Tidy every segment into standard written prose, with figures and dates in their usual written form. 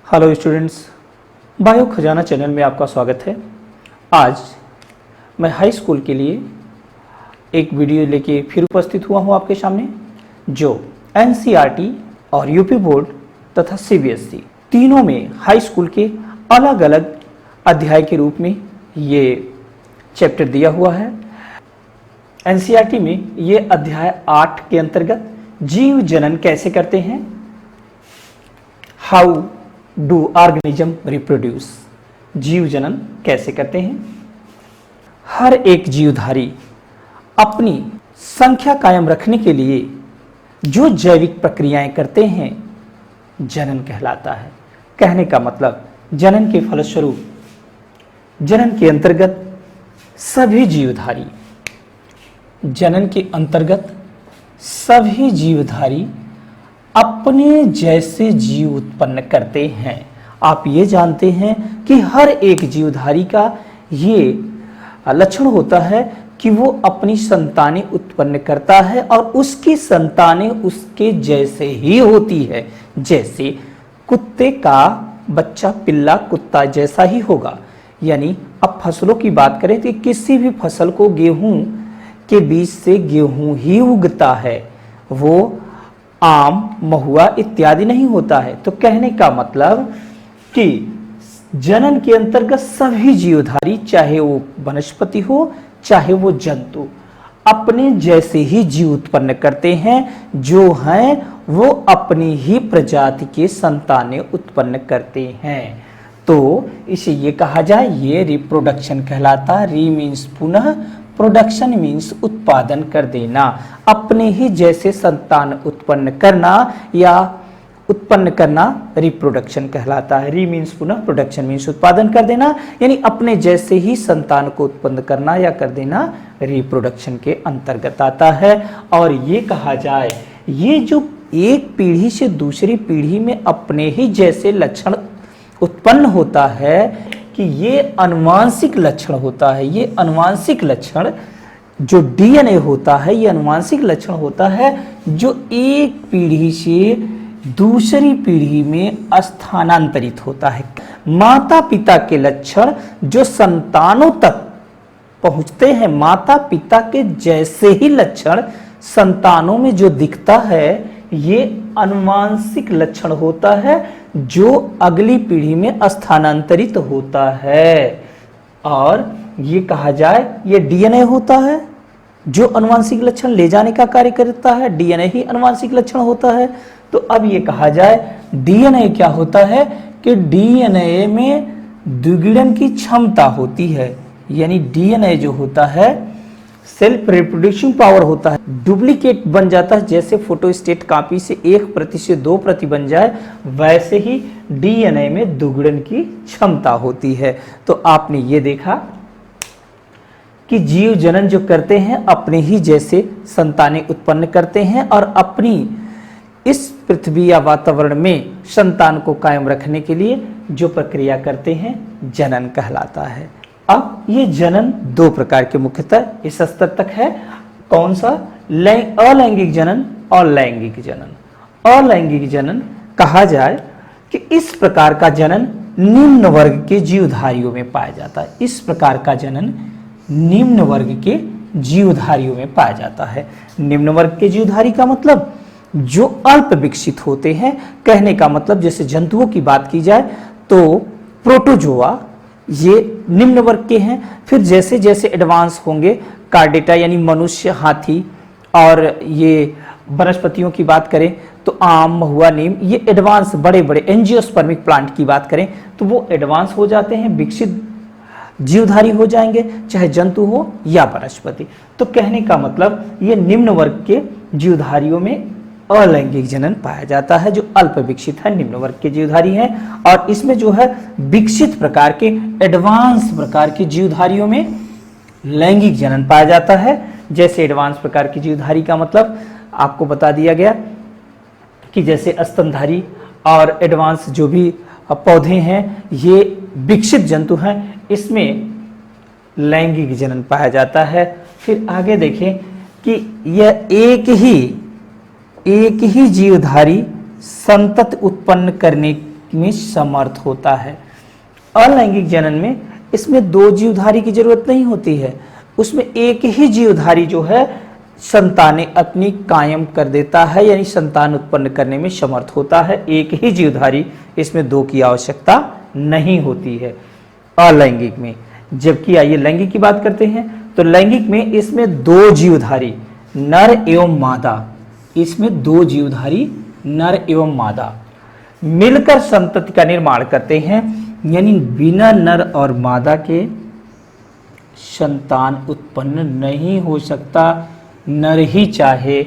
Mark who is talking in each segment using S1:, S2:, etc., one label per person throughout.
S1: Hello students, bio खजाना channel में आपका स्वागत है। आज मैं हाई स्कूल के लिए एक वीडियो लेके फिर उपस्थित हुआ हूँ आपके सामने, जो एनसीईआरटी और यूपी बोर्ड तथा सीबीएसई तीनों में हाई स्कूल के अलग अलग अध्याय के रूप में ये चैप्टर दिया हुआ है। एनसीईआरटी में ये अध्याय 8 के अंतर्गत जीव जनन कैसे करते हैं, हाउ डू ऑर्गेनिज्म रिप्रोड्यूस, जीव जनन कैसे करते हैं। हर एक जीवधारी अपनी संख्या कायम रखने के लिए जो जैविक प्रक्रियाएं करते हैं जनन कहलाता है। कहने का मतलब जनन के फलस्वरूप, जनन के अंतर्गत सभी जीवधारी, जनन के अंतर्गत सभी जीवधारी अपने जैसे जीव उत्पन्न करते हैं। आप ये जानते हैं कि हर एक जीवधारी का ये लक्षण होता है कि वो अपनी संतानें उत्पन्न करता है और उसकी संतानें उसके जैसे ही होती है। जैसे कुत्ते का बच्चा पिल्ला कुत्ता जैसा ही होगा। यानी अब फसलों की बात करें तो किसी भी फसल को गेहूं के बीज से गेहूं ही उगता है, वो आम महुआ इत्यादि नहीं होता है। तो कहने का मतलब कि जनन के अंतर्गत सभी जीवधारी, चाहे वो वनस्पति हो चाहे वो जंतु, अपने जैसे ही जीव उत्पन्न करते हैं, जो हैं वो अपनी ही प्रजाति के संतानें उत्पन्न करते हैं। तो इसे ये कहा जाए, ये रिप्रोडक्शन कहलाता। री मीन्स पुनः, प्रोडक्शन मीन्स उत्पादन कर देना। अपने ही जैसे संतान उत्पन्न करना या उत्पन्न करना रिप्रोडक्शन कहलाता है। री मीन्स पुनः, प्रोडक्शन मीन्स उत्पादन कर देना, यानी अपने जैसे ही संतान को उत्पन्न करना या कर देना रिप्रोडक्शन के अंतर्गत आता है। और ये कहा जाए, ये जो एक पीढ़ी से दूसरी पीढ़ी में अपने ही जैसे लक्षण उत्पन्न होता है कि ये अनुवांशिक लक्षण होता है। ये अनुवांशिक लक्षण जो डीएनए होता है, ये अनुवांशिक लक्षण होता है जो एक पीढ़ी से दूसरी पीढ़ी में स्थानांतरित होता है। माता पिता के लक्षण जो संतानों तक पहुंचते हैं, माता पिता के जैसे ही लक्षण संतानों में जो दिखता है, ये अनुवांशिक लक्षण होता है जो अगली पीढ़ी में स्थानांतरित होता है। और ये कहा जाए, ये डीएनए होता है जो अनुवांशिक लक्षण ले जाने का कार्य करता है। डीएनए ही अनुवांशिक लक्षण होता है। तो अब ये कहा जाए, डीएनए क्या होता है कि डीएनए में द्विगुणन की क्षमता होती है। यानी डीएनए जो होता है सेल्फ रिप्रोडक्शन पावर होता है, डुप्लीकेट बन जाता है। जैसे फोटोस्टेट कॉपी से 1 प्रति से 2 प्रति बन जाए, वैसे ही डीएनए में दुगुणन की क्षमता होती है। तो आपने ये देखा कि जीव जनन जो करते हैं अपने ही जैसे संतानें उत्पन्न करते हैं और अपनी इस पृथ्वी या वातावरण में संतान को कायम रखने के लिए जो प्रक्रिया करते हैं जनन कहलाता है। अब ये जनन 2 प्रकार के मुख्यतः इस स्तर तक है। कौन सा? अलैंगिक जनन और लैंगिक जनन। अलैंगिक जनन कहा जाए कि इस प्रकार का जनन निम्न वर्ग के जीवधारियों में पाया जाता है। इस प्रकार का जनन निम्न वर्ग के जीवधारियों में पाया जाता है। निम्न वर्ग के जीवधारी का मतलब जो अल्प विकसित होते हैं। कहने का मतलब जैसे जंतुओं की बात की जाए तो प्रोटोजोआ ये निम्न वर्ग के हैं। फिर जैसे जैसे एडवांस होंगे, कार्डेटा यानी मनुष्य, हाथी, और ये वनस्पतियों की बात करें तो आम महुआ नीम, ये एडवांस बड़े बड़े एंजियोस्पर्मिक प्लांट की बात करें तो वो एडवांस हो जाते हैं, विकसित जीवधारी हो जाएंगे, चाहे जंतु हो या वनस्पति। तो कहने का मतलब ये निम्न वर्ग के जीवधारियों में अलैंगिक जनन पाया जाता है, जो अल्प विकसित है, निम्न वर्ग के जीवधारी हैं। और इसमें जो है विकसित प्रकार के, एडवांस प्रकार के जीवधारियों में लैंगिक जनन पाया जाता है। जैसे एडवांस प्रकार की जीवधारी का मतलब आपको बता दिया गया कि जैसे स्तनधारी और एडवांस जो भी पौधे हैं, ये विकसित जंतु हैं, इसमें लैंगिक जनन पाया जाता है। फिर आगे देखें कि यह एक ही जीवधारी संतत उत्पन्न करने में समर्थ होता है। अलैंगिक जनन में इसमें दो जीवधारी की जरूरत नहीं होती है, उसमें एक ही जीवधारी जो है संतानें अपनी कायम कर देता है, यानी संतान उत्पन्न करने में समर्थ होता है। एक ही जीवधारी, इसमें दो की आवश्यकता नहीं होती है अलैंगिक में। जबकि आइए लैंगिक की बात करते हैं, तो लैंगिक में इसमें दो जीवधारी नर एवं मादा, इसमें दो जीवधारी नर एवं मादा मिलकर संतति का निर्माण करते हैं, यानी बिना नर और मादा के संतान उत्पन्न नहीं हो सकता। नर ही चाहे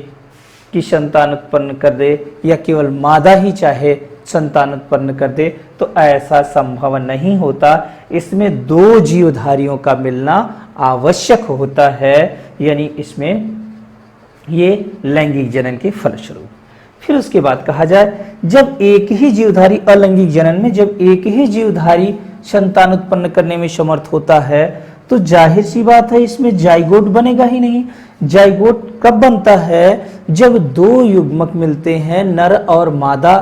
S1: कि संतान उत्पन्न कर दे या केवल मादा ही चाहे संतान उत्पन्न कर दे, तो ऐसा संभव नहीं होता। इसमें दो जीवधारियों का मिलना आवश्यक होता है, यानी इसमें ये लैंगिक जनन के फलस्वरूप। फिर उसके बाद कहा जाए, जब एक ही जीवधारी अलैंगिक जनन में जब एक ही जीवधारी संतान उत्पन्न करने में समर्थ होता है, तो जाहिर सी बात है इसमें जाइगोट बनेगा ही नहीं। जाइगोट कब बनता है? जब दो युग्मक मिलते हैं, नर और मादा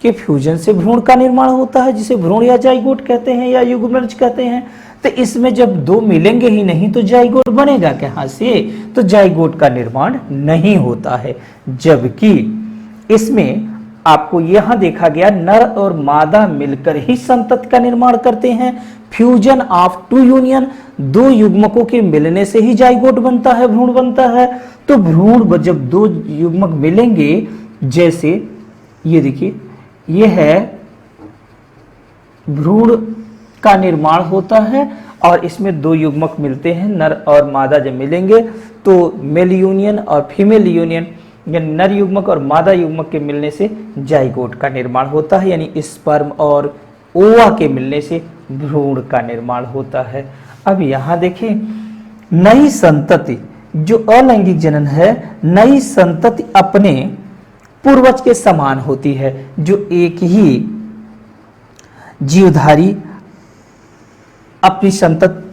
S1: के फ्यूजन से भ्रूण का निर्माण होता है, जिसे भ्रूण या जाइगोट कहते हैं या युग्मज कहते हैं। तो इसमें जब दो मिलेंगे ही नहीं तो जाइगोट बनेगा कहाँ से? तो जाइगोट का निर्माण नहीं होता है। जबकि इसमें आपको यहां देखा गया नर और मादा मिलकर ही संतति का निर्माण करते हैं। फ्यूजन ऑफ टू यूनियन, दो युग्मकों के मिलने से ही जाइगोट बनता है, भ्रूण बनता है। तो भ्रूण जब दो युग्मक मिलेंगे, जैसे ये देखिए, ये है भ्रूण का निर्माण होता है और इसमें दो युग्मक मिलते हैं, नर और मादा जब मिलेंगे तो मेल यूनियन और फीमेल यूनियन, यानी नर युग्मक और मादा युग्मक के मिलने से जाइगोट का निर्माण होता है, यानी स्पर्म और ओवा के मिलने से भ्रूण का निर्माण होता है। अब यहाँ देखें, नई संतति जो अलैंगिक जनन है, नई संतति अपने पूर्वज के समान होती है। जो एक ही जीवधारी अपनी संतति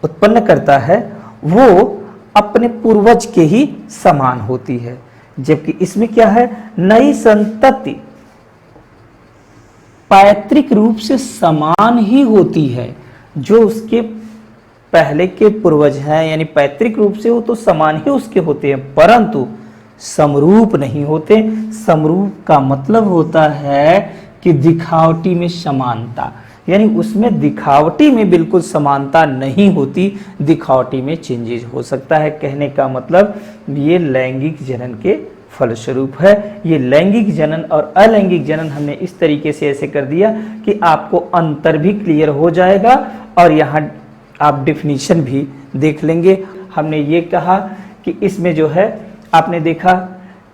S1: उत्पन्न करता है, वो अपने पूर्वज के ही समान होती है। जबकि इसमें क्या है, नई संतति पैतृक रूप से समान ही होती है। जो उसके पहले के पूर्वज हैं, यानी पैतृक रूप से वो तो समान ही उसके होते हैं, परंतु समरूप नहीं होते। समरूप का मतलब होता है कि दिखावटी में समानता, यानी उसमें दिखावटी में बिल्कुल समानता नहीं होती, दिखावटी में चेंजेस हो सकता है। कहने का मतलब ये लैंगिक जनन के फलस्वरूप है। ये लैंगिक जनन और अलैंगिक जनन हमने इस तरीके से ऐसे कर दिया कि आपको अंतर भी क्लियर हो जाएगा और यहाँ आप डिफिनीशन भी देख लेंगे। हमने ये कहा कि इसमें जो है आपने देखा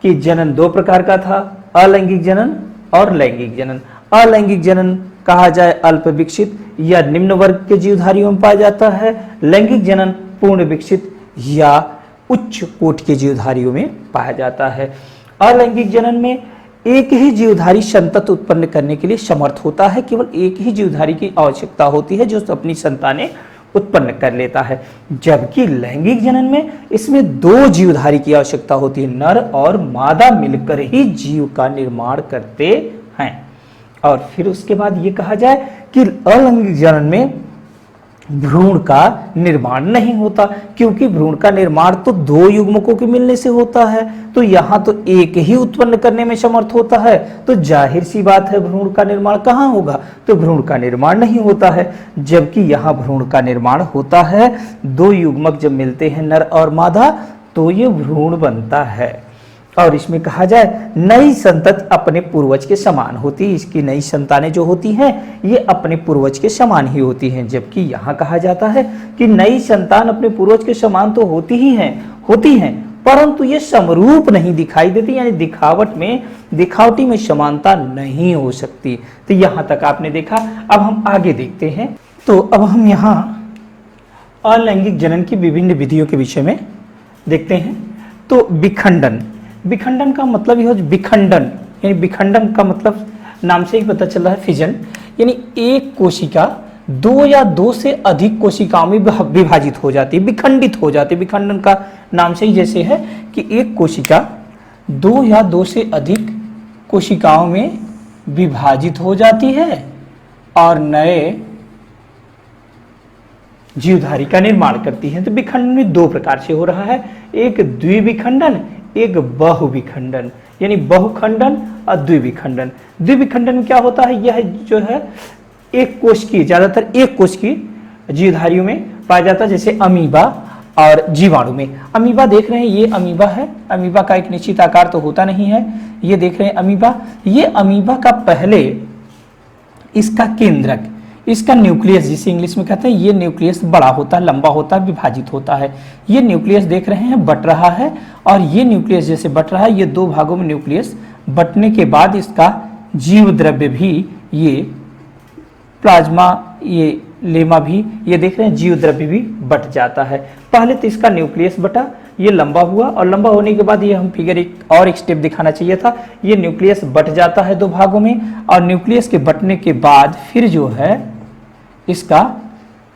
S1: कि जनन दो प्रकार का था, अलैंगिक जनन और लैंगिक जनन। अलैंगिक जनन कहा जाए अल्प विकसित या निम्न वर्ग के जीवधारियों में पाया जाता है। लैंगिक जनन पूर्ण विकसित या उच्च कोटि के जीवधारियों में पाया जाता है। अलैंगिक जनन में एक ही जीवधारी संतति उत्पन्न करने के लिए समर्थ होता है। केवल एक ही जीवधारी की आवश्यकता होती है जो अपनी संतानें उत्पन्न कर लेता है। जबकि लैंगिक जनन में इसमें दो जीवधारी की आवश्यकता होती है, नर और मादा मिलकर ही जीव का निर्माण करते हैं। और फिर उसके बाद ये कहा जाए कि अलैंगिक जनन में भ्रूण का निर्माण नहीं होता, क्योंकि भ्रूण का निर्माण तो दो युग्मकों के मिलने से होता है। तो यहाँ तो एक ही उत्पन्न करने में समर्थ होता है, तो जाहिर सी बात है भ्रूण का निर्माण कहाँ होगा? तो भ्रूण का निर्माण नहीं होता है। जबकि यहाँ भ्रूण का निर्माण होता है, दो युग्मक जब मिलते हैं नर और मादा तो ये भ्रूण बनता है। और इसमें कहा जाए नई संतति अपने पूर्वज के समान होती है। इसकी नई संतानें जो होती हैं ये अपने पूर्वज के समान ही होती हैं। जबकि यहाँ कहा जाता है कि नई संतान अपने पूर्वज के समान तो होती हैं, परंतु ये समरूप नहीं दिखाई देती, यानी दिखावटी में समानता नहीं हो सकती। तो यहाँ तक आपने देखा। अब हम आगे देखते हैं। तो अब हम यहाँ अलैंगिक जनन की विभिन्न विधियों के विषय में देखते हैं। तो विखंडन का मतलब यह विखंडन, यानी विखंडन का मतलब नाम से ही पता चल रहा है फिजन, यानी एक कोशिका दो या दो से अधिक कोशिकाओं में विभाजित हो जाती है, विखंडित हो जाती है। विखंडन का नाम से ही जैसे है कि एक कोशिका दो या दो से अधिक कोशिकाओं में विभाजित हो जाती है और नए जीवधारी का निर्माण करती है। तो विखंडन में दो प्रकार से हो रहा है, एक द्विविखंडन, एक बहुविखंडन, यानी बहुखंडन और द्विविखंडन। द्विविखंडन में क्या होता है, यह जो है एक कोश की, ज्यादातर एक कोश की जीवधारियों में पाया जाता है, जैसे अमीबा और जीवाणु में। अमीबा देख रहे हैं, ये अमीबा है, अमीबा का एक निश्चित आकार तो होता नहीं है, ये देख रहे हैं अमीबा। ये अमीबा का पहले इसका केंद्रक, इसका न्यूक्लियस जिसे इंग्लिश में कहते हैं, ये न्यूक्लियस बड़ा होता है, लंबा होता है, विभाजित होता है। ये न्यूक्लियस देख रहे हैं बट रहा है, और ये न्यूक्लियस जैसे बट रहा है, ये दो भागों में न्यूक्लियस बटने के बाद इसका जीव द्रव्य भी, ये प्लाज्मा, ये लेमा भी, ये देख रहे हैं जीव द्रव्य भी बट जाता है। पहले तो इसका न्यूक्लियस बटा, ये लंबा हुआ, और लंबा होने के बाद ये हम फिगर एक स्टेप दिखाना चाहिए था, ये न्यूक्लियस बट जाता है दो भागों में, और न्यूक्लियस के बटने के बाद फिर जो है इसका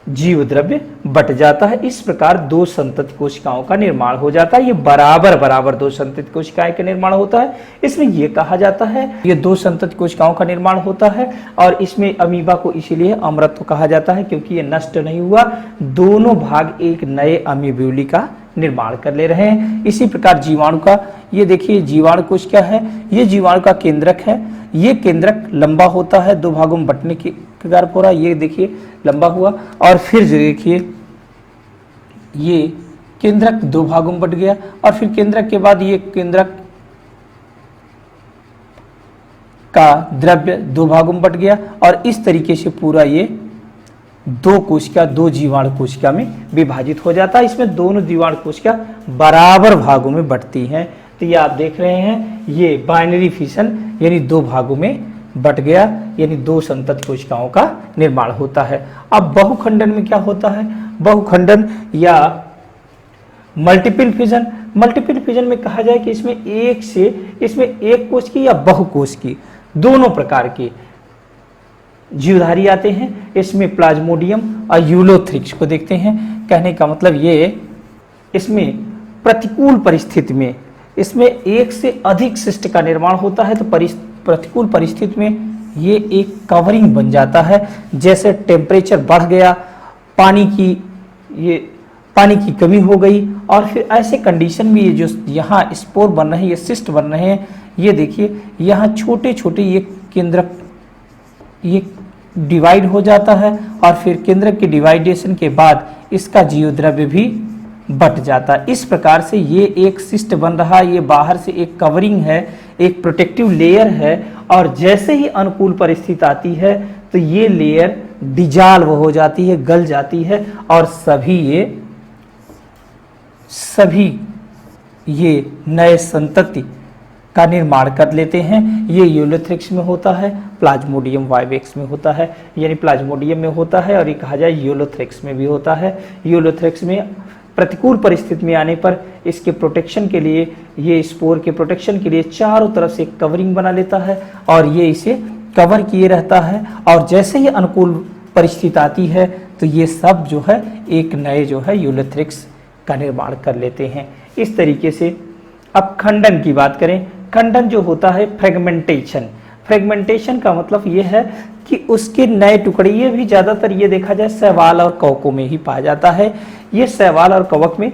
S1: जीव द्रव्य बट जाता है। इस प्रकार दो संतति कोशिकाओं का निर्माण हो जाता है। ये बराबर बराबर दो संतति कोशिकाएं का निर्माण होता है। इसमें यह कहा जाता है ये दो संतति कोशिकाओं का निर्माण होता है, और इसमें अमीबा को इसीलिए अमृत कहा जाता है क्योंकि ये नष्ट नहीं हुआ, दोनों भाग एक नए अमीब्यूली का निर्माण कर ले रहे हैं। इसी प्रकार जीवाणु का, ये देखिए जीवाणु कोश क्या है, ये जीवाणु का केंद्रक है, ये केंद्रक लंबा होता है, दो भागों में बंटने के कारण हो रहा है, ये देखिए लंबा हुआ, और फिर जो देखिए ये केंद्रक दो भागों में बट गया, और फिर केंद्रक के बाद ये केंद्रक का द्रव्य दो भागों में बट गया, और इस तरीके से पूरा ये दो कोशिका, दो जीवाणु कोशिका में विभाजित हो जाता है। इसमें दोनों जीवाणु कोशिका बराबर भागों में बटती हैं। तो ये आप देख रहे हैं, ये बाइनरी फिशन यानी दो भागों में बट गया, यानी दो संतति कोशिकाओं का निर्माण होता है। अब बहुखंडन में क्या होता है, बहुखंडन या मल्टीपल फिजन, मल्टीपल फिजन में कहा जाए कि इसमें एक कोश की या बहुकोश की, दोनों प्रकार के जीवधारी आते हैं। इसमें प्लाज्मोडियम और यूलोथ्रिक्स को देखते हैं। कहने का मतलब ये, इसमें प्रतिकूल परिस्थिति में इसमें एक से अधिक सिस्ट का निर्माण होता है, तो प्रतिकूल परिस्थिति में ये एक कवरिंग बन जाता है। जैसे टेम्परेचर बढ़ गया, पानी की कमी हो गई, और फिर ऐसे कंडीशन में ये जो यहाँ स्पोर बन रहे हैं, ये सिस्ट बन रहे हैं, ये देखिए यहाँ छोटे छोटे ये केंद्रक, ये डिवाइड हो जाता है, और फिर केंद्रक के डिवाइडेशन के बाद इसका जीवद्रव्य भी बट जाता है। इस प्रकार से ये एक सिस्ट बन रहा है, ये बाहर से एक कवरिंग है, एक प्रोटेक्टिव लेयर है, और जैसे ही अनुकूल परिस्थिति आती है तो ये लेयर डिजॉल्व हो जाती है, गल जाती है, और सभी ये नए संतति का निर्माण कर लेते हैं। ये यूलोथ्रिक्स में होता है, प्लाज्मोडियम वाइवेक्स में होता है, यानी प्लाज्मोडियम में होता है, और ये कहा जाए यूलोथ्रिक्स में भी होता है। यूलोथ्रिक्स में प्रतिकूल परिस्थिति में आने पर इसके प्रोटेक्शन के लिए, ये स्पोर के प्रोटेक्शन के लिए चारों तरफ से कवरिंग बना लेता है, और ये इसे कवर किए रहता है, और जैसे ही अनुकूल परिस्थिति आती है तो ये सब जो है एक नए जो है यूलोथ्रिक्स का निर्माण कर लेते हैं। इस तरीके से अब खंडन की बात करें, खंडन जो होता है फ्रेगमेंटेशन, फ्रेगमेंटेशन का मतलब ये है कि उसके नए टुकड़े, ये भी ज़्यादातर ये देखा जाए शैवाल और कवकों में ही पाया जाता है। ये शैवाल और कवक में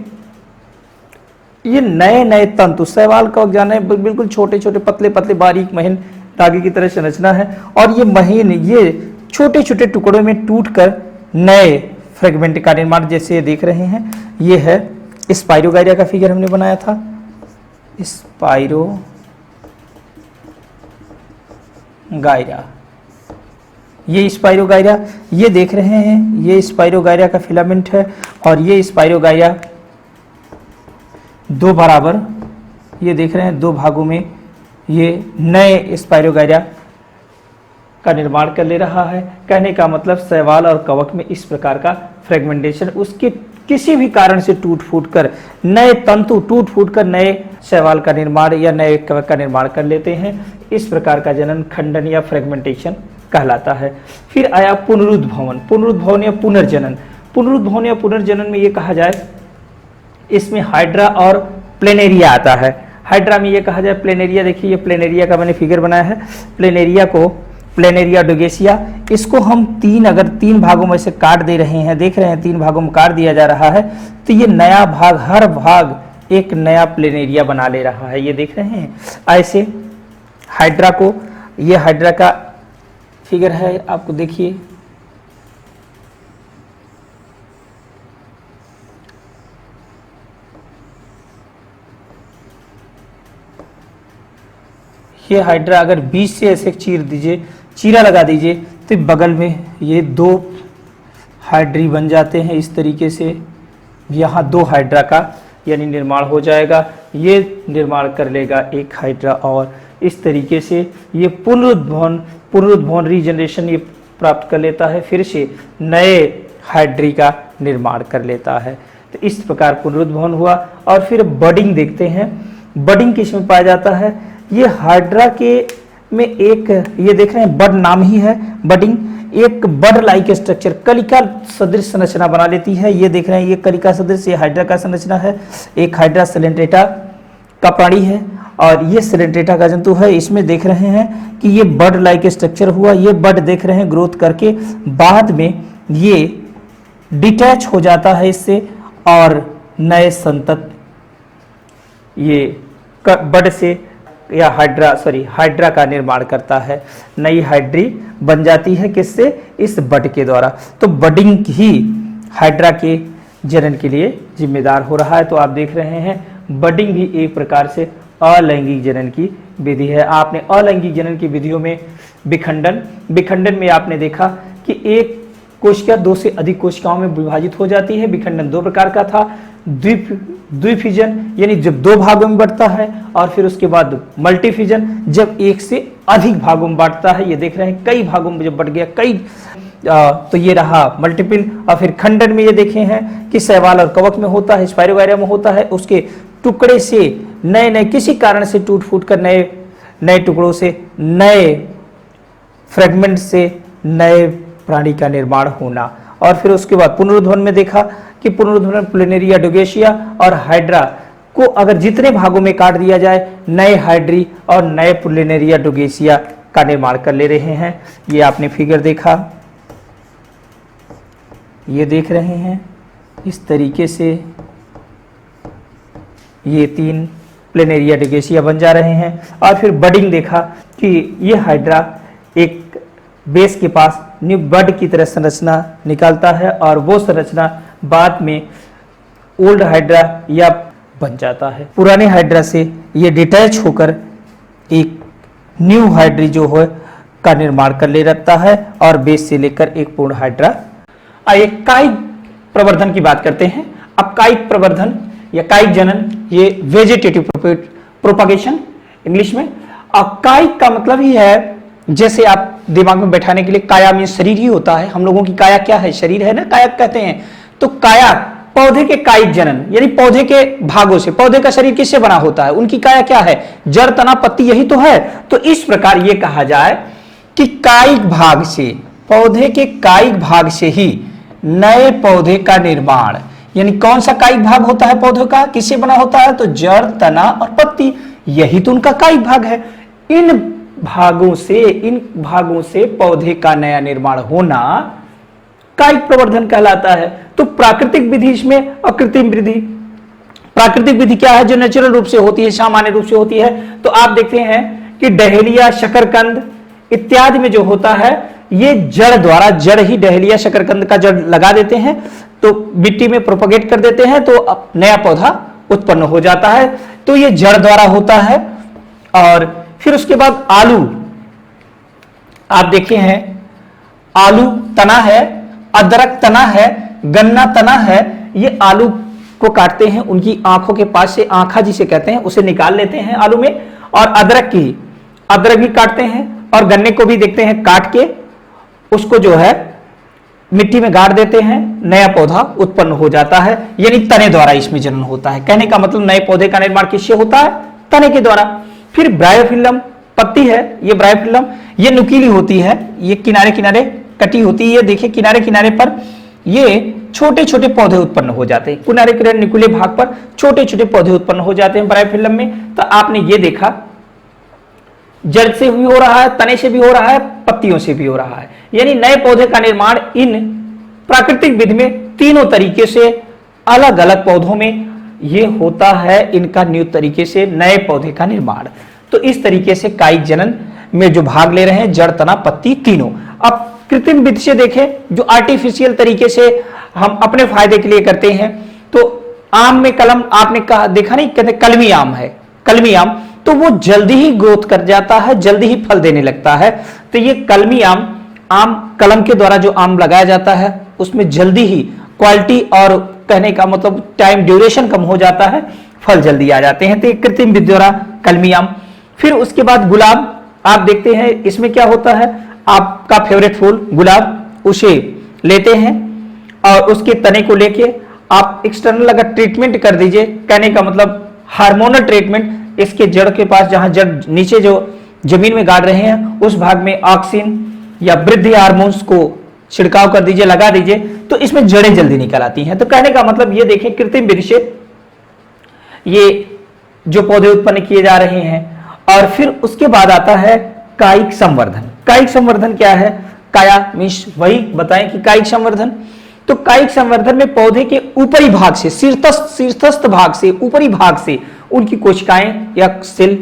S1: ये नए नए तंतु, शैवाल कवक जाने बिल्कुल छोटे छोटे पतले पतले बारीक महीन धागे की तरह संरचना है, और ये महीन, ये छोटे छोटे टुकड़ों में टूटकर नए फ्रेगमेंट का निर्माण, जैसे देख रहे हैं ये है स्पाइरोगाइरा का फिगर हमने बनाया था, स्पाइरोगाइरा, ये स्पाइरोगाइरा, ये देख रहे हैं ये स्पाइरोगाइरा का फिलामेंट है, और ये स्पाइरोगाइरा दो बराबर, ये देख रहे हैं दो भागों में ये नए स्पाइरोगाइरा का निर्माण कर ले रहा है। कहने का मतलब शैवाल और कवक में इस प्रकार का फ्रेगमेंटेशन, उसके किसी भी कारण से टूट फूट कर नए तंतु टूट फूट कर नए शैवाल का निर्माण या नए कवक का निर्माण कर लेते हैं। इस प्रकार का जनन खंडन या फ्रेगमेंटेशन कहलाता है। फिर आया पुनरुद्भवन, पुनरुद्भवन या पुनर्जनन। पुनरुद्भवन या पुनर्जनन में ये कहा जाए, इसमें हाइड्रा और प्लेनेरिया आता है। हाइड्रा में ये कहा जाए प्लेनेरिया, देखिए ये प्लेनेरिया का मैंने फिगर बनाया है। प्लेनेरिया को, प्लेनेरिया डोगेसिया, इसको हम अगर तीन भागों में से काट दे रहे हैं, देख रहे हैं 3 भागों में काट दिया जा रहा है, तो ये नया भाग, हर भाग एक नया प्लेनेरिया बना ले रहा है, ये देख रहे हैं। ऐसे हाइड्रा को, ये हाइड्रा का फिगर है, आपको देखिए ये हाइड्रा अगर बीच से ऐसे चीर दीजिए, चीरा लगा दीजिए, तो बगल में ये 2 हाइड्री बन जाते हैं। इस तरीके से यहाँ 2 हाइड्रा का यानी निर्माण हो जाएगा, ये निर्माण कर लेगा एक हाइड्रा, और इस तरीके से ये पुनरुद्भवन रीजनरेशन ये प्राप्त कर लेता है, फिर से नए हाइड्री का निर्माण कर लेता है। तो इस प्रकार पुनरुद्भवन हुआ। और फिर बडिंग देखते हैं, बडिंग किसमें पाया जाता है? ये हाइड्रा के में एक, ये देख रहे हैं बड नाम ही है बडिंग, एक बड लाइक स्ट्रक्चर, कलिका सदृश संरचना बना लेती है। ये देख रहे हैं ये कलिका सदृश, ये हाइड्रा का संरचना है। एक हाइड्रा सेलेंट्रेटा का प्राणी है और ये सेलेंट्रेटा का जंतु है। इसमें देख रहे हैं कि ये बड लाइक स्ट्रक्चर हुआ, ये बड देख रहे हैं ग्रोथ करके बाद में ये डिटैच हो जाता है इससे और नए संतत ये बड से या हाइड्रा का निर्माण करता है, नई हाइड्री बन जाती है किससे? इस बड के द्वारा। तो बडिंग ही हाइड्रा के जनन के लिए जिम्मेदार हो रहा है। तो आप देख रहे हैं बडिंग भी एक प्रकार से अलैंगिक जनन की विधि है। आपने अलैंगिक जनन की विधियों में विखंडन में आपने देखा कि एक कोशिका 2 से अधिक कोशिकाओं में विभाजित हो जाती है। विखंडन 2 प्रकार का था, द्विफिजन यानी जब 2 भागों में बढ़ता है, और फिर उसके बाद मल्टीफिजन जब 1 से अधिक भागों में बांटता है। ये देख रहे हैं कई भागों में जब बढ़ गया तो ये रहा मल्टीपल। और फिर खंडन में ये देखे हैं कि शैवाल और कवक में होता है, स्पाइरोगायरा में होता है, उसके टुकड़े से नए किसी कारण से टूट फूट कर नए टुकड़ों से, नए फ्रेगमेंट से नए प्राणी का निर्माण होना। और फिर उसके बाद पुनरुद्भवन में देखा कि पुनरुद्भवन प्लेनेरिया डोगेशिया और हाइड्रा को अगर जितने भागों में काट दिया जाए, नए हाइड्री और नए प्लेनेरिया डोगेशिया का निर्माण कर ले रहे हैं। ये आपने फिगर देखा, ये देख रहे हैं इस तरीके से ये 3 प्लेनेरिया डोगेशिया बन जा रहे हैं। और फिर बडिंग देखा कि ये हाइड्रा एक बेस के पास न्यू बड की तरह संरचना निकालता है और वो संरचना बाद में ओल्ड हाइड्रा या बन जाता है। पुराने हाइड्रा से ये डिटैच होकर एक न्यू हाइड्री जो है का निर्माण कर ले रखता है और बेस से लेकर एक पूर्ण हाइड्रा। आइए कायिक प्रवर्धन की बात करते हैं। अब कायिक प्रवर्धन या कायिक जनन, ये वेजिटेटिव प्रोपागेशन इंग्लिश में। अब कायिक का मतलब ही है, जैसे आप दिमाग में बैठाने के लिए, काया में शरीर ही होता है। हम लोगों की काया क्या है? शरीर है ना, कायक कहते हैं। तो काया पौधे के कायिक जनन यानी पौधे के भागों से, पौधे का शरीर किससे बना होता है? उनकी काया क्या है? जड़, तना, पत्ती, यही तो है। तो इस प्रकार ये कहा जाए कि कायिक भाग से, पौधे के कायिक भाग से ही नए पौधे का निर्माण, यानी कौन सा कायिक भाग होता है पौधे का, किससे बना होता है? तो जड़, तना और पत्ती, यही तो उनका कायिक भाग है। इन भागों से पौधे का नया निर्माण होना कायिक प्रवर्धन कहलाता है। तो प्राकृतिक विधि इसमें अकृत्रिम विधि। प्राकृतिक विधि क्या है? जो नेचुरल रूप से होती है, सामान्य रूप से होती है। तो आप देखते हैं कि डहेलिया, शकरकंद इत्यादि में जो होता है, ये जड़ ही डहेलिया शकरकंद का जड़ लगा देते हैं, तो मिट्टी में प्रोपगेट कर देते हैं, तो नया पौधा उत्पन्न हो जाता है। तो ये जड़ द्वारा होता है। और फिर उसके बाद आलू, आप देखे हैं आलू तना है, अदरक तना है, गन्ना तना है। ये आलू को काटते हैं, उनकी आंखों के पास से, आंखा जिसे कहते हैं, उसे निकाल लेते हैं आलू में। और अदरक भी काटते हैं और गन्ने को भी देखते हैं काट के उसको जो है मिट्टी में गाड़ देते हैं, नया पौधा उत्पन्न हो जाता है। यानी तने द्वारा इसमें जनन होता है। कहने का मतलब नए पौधे का निर्माण किससे होता है? तने के द्वारा। फिर ब्रायोफिल्लम पत्ती है, ये ब्रायोफिल्लम ये नुकीली होती है, ये किनारे किनारे कटी होती है। ये देखिए किनारे किनारे पर ये छोटे छोटे पौधे उत्पन्न हो जाते हैं, किनारे किनारे निकुले भाग पर छोटे छोटे पौधे उत्पन्न हो जाते हैं ब्रायोफिल्म में। तो आपने ये देखा जड़ से भी हो रहा है, तने से भी हो रहा है, पत्तियों से भी हो रहा है। यानी नए पौधे का निर्माण इन प्राकृतिक विधि में तीनों तरीके से अलग अलग पौधों में ये होता है, इनका न्यू तरीके से नए पौधे का निर्माण। तो इस तरीके से कायिक जनन में जो भाग ले रहे हैं जड़, तना, पत्ती तीनों। अब कृत्रिम विधि से देखें, जो आर्टिफिशियल तरीके से हम अपने फायदे के लिए करते हैं, तो आम में कलम आपने कहा देखा नहीं, कहते कलमी आम है, कलमी आम, तो वो जल्दी ही ग्रोथ कर जाता है, जल्दी ही फल देने लगता है। तो ये कलमी आम, आम कलम के द्वारा जो आम लगाया जाता है उसमें जल्दी ही क्वालिटी और कहने का मतलब टाइम ड्यूरेशन कम हो जाता है, फल जल्दी आ जाते हैं। तो ये कृत्रिम विधि द्वारा कलमी आम। फिर उसके बाद गुलाब, आप देखते हैं इसमें क्या होता है, आपका फेवरेट फूल गुलाब, उसे लेते हैं और उसके तने को लेके आप एक्सटर्नल अगर ट्रीटमेंट कर दीजिए, कहने का मतलब हार्मोनल ट्रीटमेंट, इसके जड़ के पास जहां जड़ नीचे जो जमीन में गाड़ रहे हैं उस भाग में ऑक्सिन या वृद्धि हार्मोन्स को छिड़काव कर दीजिए, लगा दीजिए, तो इसमें जड़ें जल्दी निकल आती हैं। तो कहने का मतलब ये देखें कृत्रिम विधि से ये जो पौधे उत्पन्न किए जा रहे हैं। और फिर उसके बाद आता है कायिक संवर्धन। कायिक संवर्धन क्या है? काया मीन्स वही बताएं कि कायिक संवर्धन। तो कायिक संवर्धन में पौधे के ऊपरी भाग से, शीर्षस्थ भाग से, ऊपरी भाग से उनकी कोशिकाएं या सेल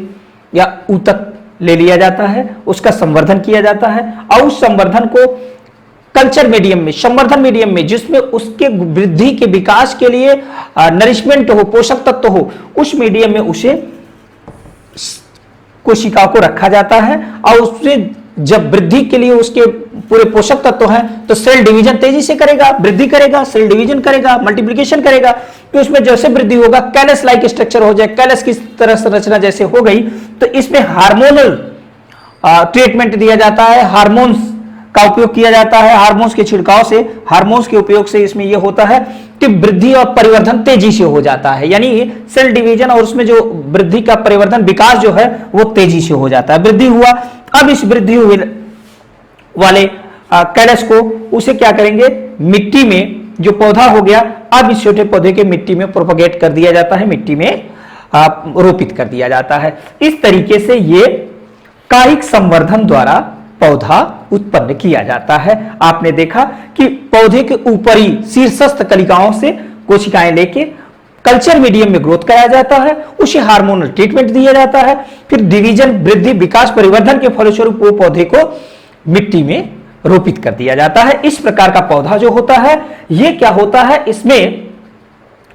S1: या ऊतक ले लिया जाता है, उसका संवर्धन किया जाता है और उस संवर्धन को कल्चर मीडियम में, संवर्धन मीडियम में, जिसमें उसके वृद्धि के विकास के लिए नरिशमेंट हो, पोषक तत्व हो, उस मीडियम में उसे कोशिकाओं को रखा जाता है और उससे जब वृद्धि के लिए उसके पूरे पोषक तत्व हैं तो सेल डिवीजन तेजी से करेगा, वृद्धि करेगा, सेल डिवीजन करेगा, मल्टीप्लिकेशन करेगा। तो इसमें जैसे वृद्धि होगा कैलस लाइक स्ट्रक्चर हो जाए, कैलस की तरह संरचना जैसे हो गई, तो इसमें हार्मोनल ट्रीटमेंट दिया जाता है, हार्मोन्स का उपयोग किया जाता है। हार्मोन्स के छिड़काव से, हार्मोन्स के उपयोग से इसमें यह होता है कि वृद्धि और परिवर्धन तेजी से हो जाता है, यानी सेल डिवीजन और उसमें जो वृद्धि का परिवर्धन विकास जो है वो तेजी से हो जाता है। वृद्धि हुआ, अब इस वृद्धि वाले कैलस को उसे क्या करेंगे, मिट्टी में जो पौधा हो गया, अब इस छोटे पौधे के मिट्टी में प्रोपगेट कर दिया जाता है, मिट्टी में रोपित कर दिया जाता है। इस तरीके से ये कायिक संवर्धन द्वारा पौधा उत्पन्न किया जाता है। आपने देखा कि पौधे के ऊपरी शीर्षस्थ कलिकाओं से कोशिकाएं लेके कल्चर मीडियम में ग्रोथ कराया जाता है, उसे हार्मोनल ट्रीटमेंट दिया जाता है, फिर डिवीजन, वृद्धि, विकास, परिवर्धन के फलस्वरूप वो पौधे को मिट्टी में रोपित कर दिया जाता है। इस प्रकार का पौधा जो होता है, ये क्या होता है, इसमें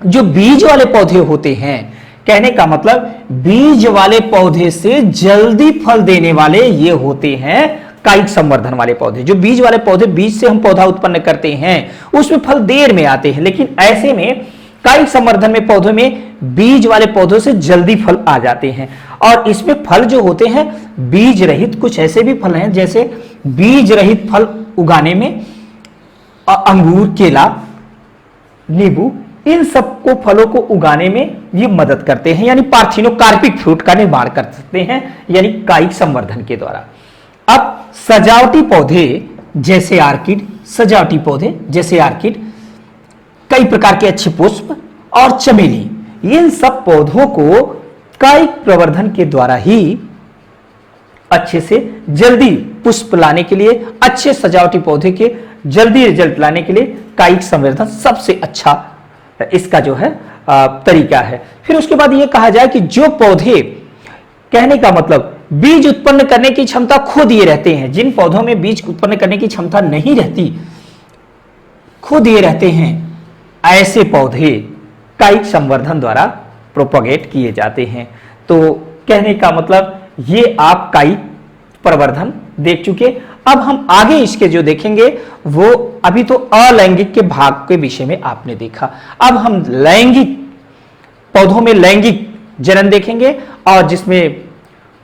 S1: जो बीज वाले पौधे होते हैं, कहने का मतलब बीज वाले पौधे से जल्दी फल देने वाले ये होते हैं कायिक संवर्धन वाले पौधे। जो बीज वाले पौधे, बीज से हम पौधा उत्पन्न करते हैं, उसमें फल देर में आते हैं, लेकिन ऐसे में कायिक संवर्धन में पौधों में बीज वाले पौधों से जल्दी फल आ जाते हैं। और इसमें फल जो होते हैं बीज रहित, कुछ ऐसे भी फल हैं जैसे बीज रहित फल उगाने में अंगूर, केला, नींबू, इन सबको फलों को उगाने में ये मदद करते हैं, यानी पार्थिनोकार्पिक फ्रूट का निर्माण कर सकते हैं, यानी कायिक संवर्धन के द्वारा। अब सजावटी पौधे जैसे आर्किड, सजावटी पौधे जैसे आर्किड, कई प्रकार के अच्छे पुष्प और चमेली, इन सब पौधों को कायिक प्रवर्धन के द्वारा ही अच्छे से जल्दी पुष्प लाने के लिए, अच्छे सजावटी पौधे के जल्दी रिजल्ट लाने के लिए कायिक संवर्धन सबसे अच्छा इसका जो है तरीका है। फिर उसके बाद ये कहा जाए कि जो पौधे, कहने का मतलब बीज उत्पन्न करने की क्षमता खो दिए रहते हैं, जिन पौधों में बीज उत्पन्न करने की क्षमता नहीं रहती, खो दिए रहते हैं, ऐसे पौधे कायिक संवर्धन द्वारा प्रोपगेट किए जाते हैं। तो कहने का मतलब ये आप कायिक प्रवर्धन देख चुके। अब हम आगे इसके जो देखेंगे वो, अभी तो अलैंगिक के भाग के विषय में आपने देखा, अब हम लैंगिक पौधों में लैंगिक जनन देखेंगे और जिसमें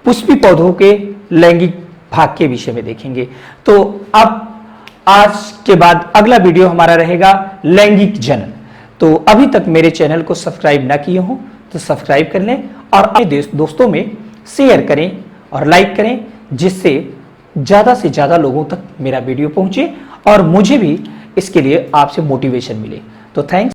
S1: पुष्पी पौधों के लैंगिक भाग के विषय में देखेंगे। तो अब आज के बाद अगला वीडियो हमारा रहेगा लैंगिक जनन। तो अभी तक मेरे चैनल को सब्सक्राइब ना किए हो तो सब्सक्राइब कर लें और अपने दोस्तों में शेयर करें और लाइक करें, जिससे ज़्यादा से ज़्यादा लोगों तक मेरा वीडियो पहुंचे और मुझे भी इसके लिए आपसे मोटिवेशन मिले। तो थैंक्स।